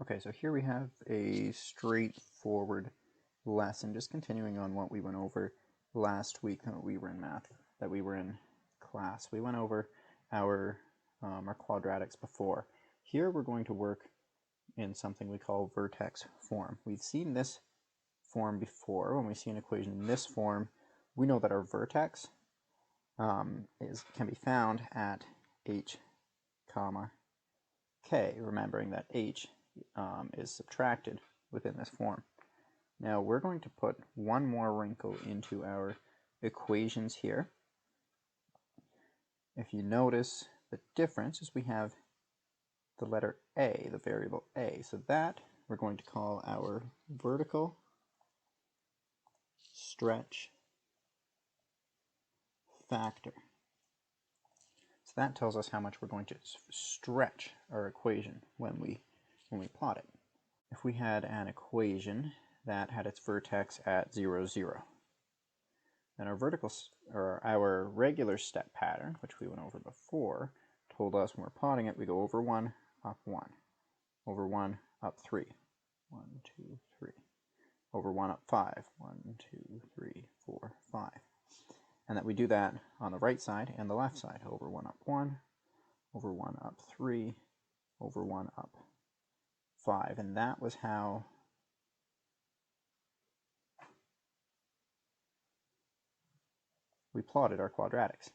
Okay, so here we have a straightforward lesson, just continuing on what we went over last week that we were in class. We went over our quadratics before. Here we're going to work in something we call vertex form. We've seen this form before. When we see an equation in this form, we know that our vertex can be found at h comma k, remembering that h is subtracted within this form. Now we're going to put one more wrinkle into our equations here. If you notice, the difference is we have the letter a, the variable a. So that we're going to call our vertical stretch factor. So that tells us how much we're going to stretch our equation when we plot it. If we had an equation that had its vertex at 0, 0, then our regular step pattern, which we went over before, told us when we're plotting it, we go over 1, up 1, over 1, up 3, 1, 2, 3, over 1, up 5, 1, 2, 3, 4, 5. And that we do that on the right side and the left side, over 1, up 1, over 1, up 3, over 1, up 5. And that was how we plotted our quadratics.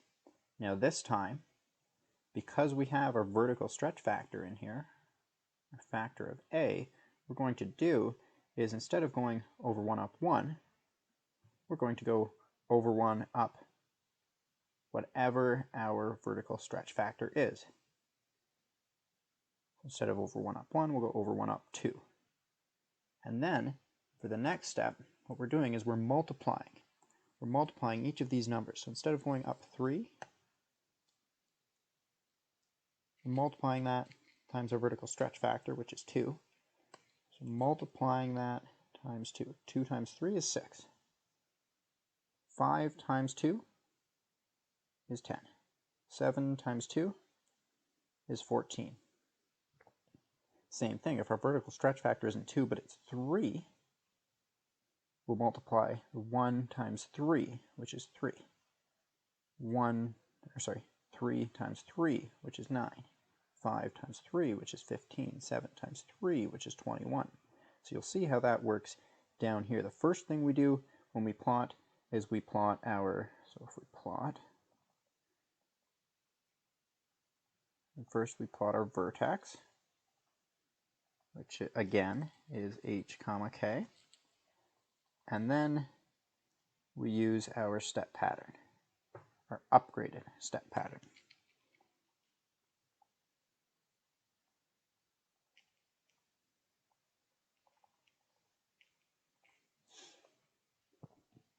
Now this time, because we have our vertical stretch factor in here, a factor of a, what we're going to do is instead of going over 1, up 1, we're going to go over 1, up whatever our vertical stretch factor is. Instead of over 1, up 1, we'll go over 1, up 2. And then, for the next step, what we're doing is we're multiplying. We're multiplying each of these numbers. So instead of going up 3, we're multiplying that times our vertical stretch factor, which is 2. So multiplying that times 2. 2 times 3 is 6. 5 times 2 is 10. 7 times 2 is 14. Same thing, if our vertical stretch factor isn't 2 but it's 3, we'll multiply 1 times 3, which is 3. 3 times 3, which is 9. 5 times 3, which is 15. 7 times 3, which is 21. So you'll see how that works down here. The first thing we do when we plot is we plot our, first we plot our vertex, which again is h comma k, and then we use our step pattern, our upgraded step pattern.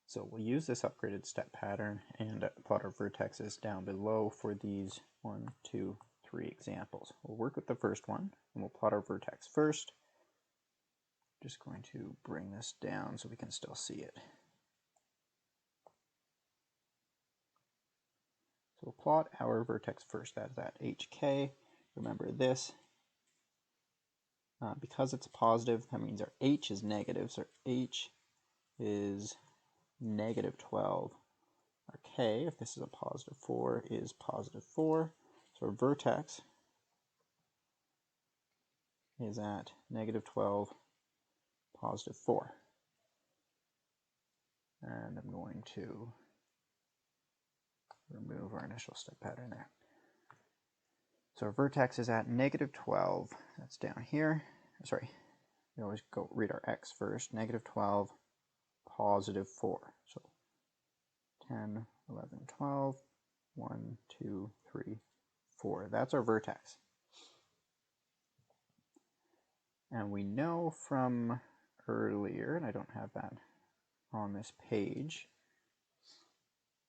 So we'll use this upgraded step pattern and plot our vertexes down below for these 1, 2, 3 examples. We'll work with the first one, and we'll plot our vertex first. Just going to bring this down so we can still see it. So we'll plot our vertex first. That's at hk. Remember this. Because it's positive, that means our h is negative. So h is negative 12. Our k, if this is a positive 4, is positive 4. So our vertex is at negative 12, positive 4. And I'm going to remove our initial step pattern there. So our vertex is at negative 12. That's down here. Sorry, we always go read our x first. Negative 12, positive 4. So 10, 11, 12, 1, 2, 3, 4. That's our vertex. And we know from earlier, and I don't have that on this page,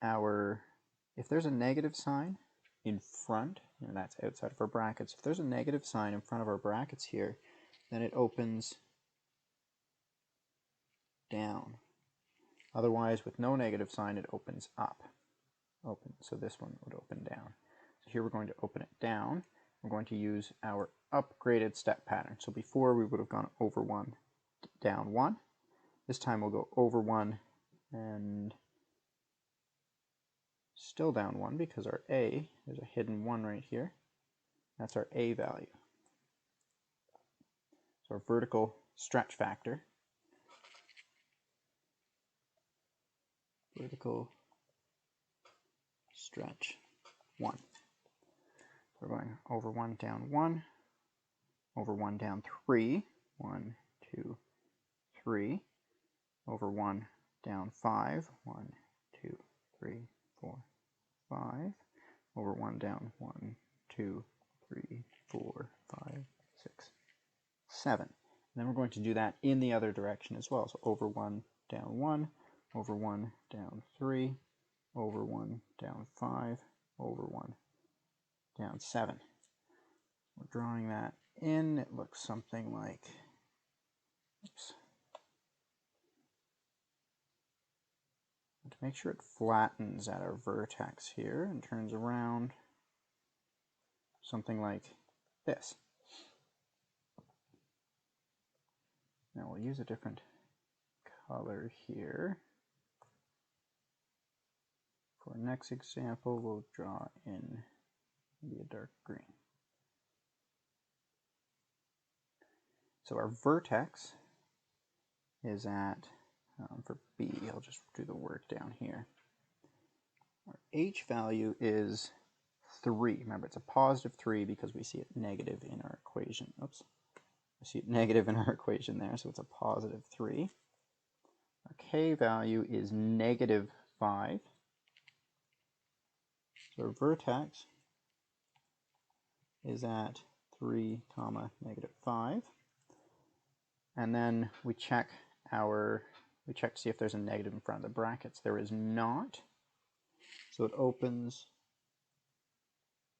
if there's a negative sign in front, and that's outside of our brackets, if there's a negative sign in front of our brackets here, then it opens down. Otherwise, with no negative sign, it opens up. So this one would open down. So here we're going to open it down. we're going to use our upgraded step pattern. So before we would have gone over 1, down 1. This time we'll go over 1 and still down 1 because our A, there's a hidden 1 right here. That's our A value. So our vertical stretch factor, vertical stretch 1. We're going over 1, down 1, over 1, down 3, 1, 2, 3, over 1, down 5, 1, 2, 3, 4, 5, over 1, down 1, 2, 3, 4, 5, 6, 7. And then we're going to do that in the other direction as well. So over 1, down 1, over 1, down 3, over 1, down 5, over 1, down 7. We're drawing that in. It looks something like, oops. To make sure it flattens at our vertex here and turns around, something like this. Now we'll use a different color here. For our next example, we'll draw in maybe a dark green. So our vertex is at, for B, I'll just do the work down here. Our H value is 3. Remember, it's a positive 3 because we see it negative in our equation. Oops. We see it negative in our equation there, so it's a positive 3. Our K value is negative 5. So our vertex is at 3, negative 5. And then we check to see if there's a negative in front of the brackets. There is not. So it opens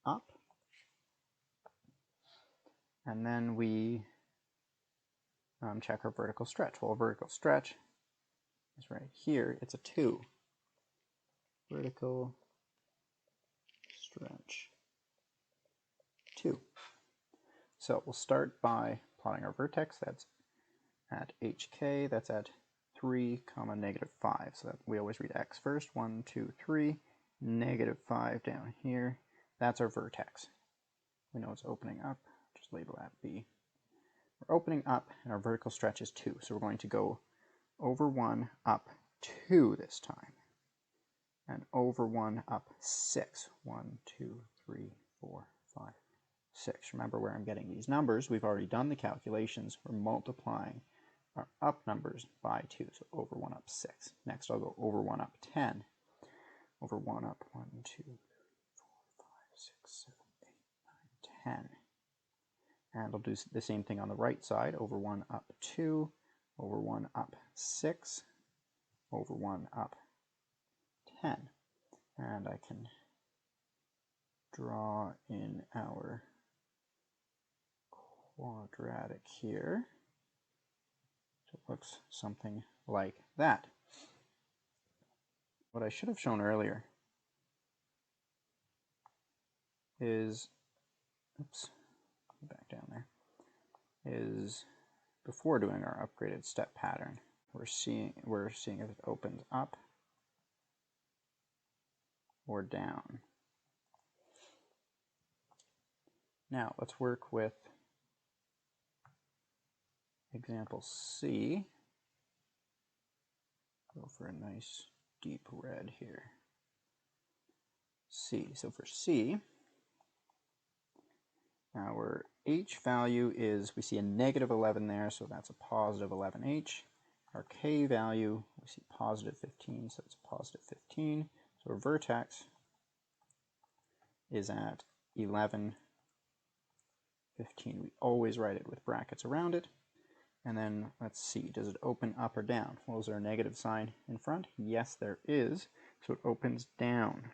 up. And then we check our vertical stretch. Well, a vertical stretch is right here. It's a 2. Vertical stretch 2. So we'll start by plotting our vertex. That's at HK. That's at 3, negative 5. So that we always read X first. 1, 2, 3. Negative 5 down here. That's our vertex. We know it's opening up. Just label that B. We're opening up, and our vertical stretch is 2. So we're going to go over 1, up 2 this time. And over 1, up 6. 1, 2, 3, 4, 5, 6. Remember where I'm getting these numbers. We've already done the calculations. We're multiplying our up numbers by 2. So over 1, up 6. Next I'll go over 1, up 10. Over 1, up 1, 2, 3, 4, 5, 6, 7, 8, 9, 10. And I'll do the same thing on the right side. Over 1, up 2. Over 1, up 6. Over 1, up 10. And I can draw in our quadratic here. So it looks something like that. What I should have shown earlier is, oops, back down there, is before doing our upgraded step pattern, we're seeing if it opens up or down. Now let's work with example C. Go for a nice deep red here. C. So for C, our H value is, we see a negative 11 there, so that's a positive 11H. Our K value, we see positive 15, so it's a positive 15. So our vertex is at 11, 15. We always write it with brackets around it. And then let's see, does it open up or down? Well, is there a negative sign in front? Yes, there is. So it opens down.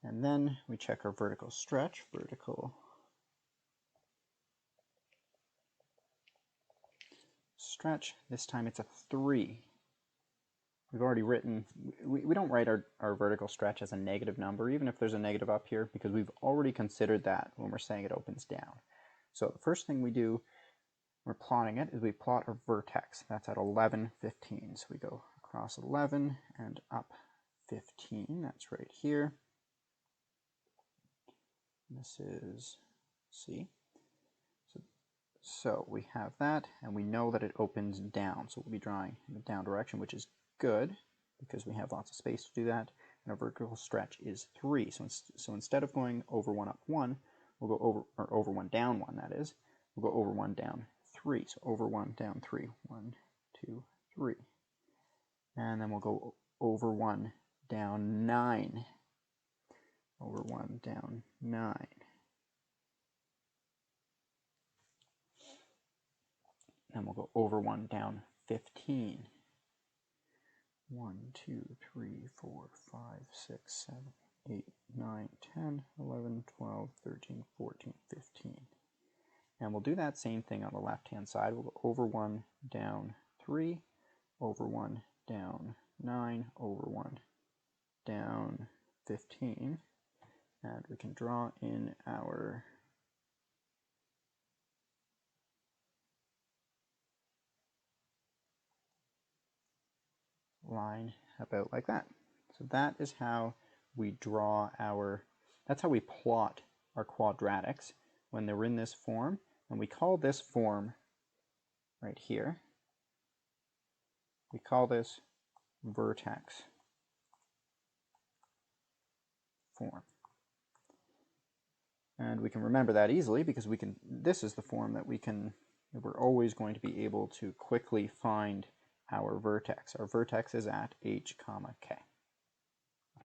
And then we check our vertical stretch. Vertical stretch. This time it's a 3. we've already written, we don't write our vertical stretch as a negative number, even if there's a negative up here, because we've already considered that when we're saying it opens down. So the first thing we do, we're plotting it, is we plot our vertex. That's at 11, 15. So we go across 11 and up 15. That's right here. This is C. So we have that, and we know that it opens down. So we'll be drawing in the down direction, which is good because we have lots of space to do that. And our vertical stretch is 3. So instead of going over 1 up 1, we'll go over 1 down 1, that is. We'll go over 1 down 3. So over 1 down 3. 1, 2, 3. And then we'll go over 1 down 9. Over 1 down 9. Then we'll go over 1 down 15. 1, 2, 3, 4, 5, 6, 7, 8, 9, 10, 11, 12, 13, 14, 15. And we'll do that same thing on the left-hand side. We'll go over 1 down 3, over 1 down 9, over 1 down 15. And we can draw in our line about like that. So that is how we draw that's how we plot our quadratics when they're in this form. And we call this form right here, we call this vertex form. And we can remember that easily because this is the form that we're always going to be able to quickly find our vertex. Our vertex is at h, k.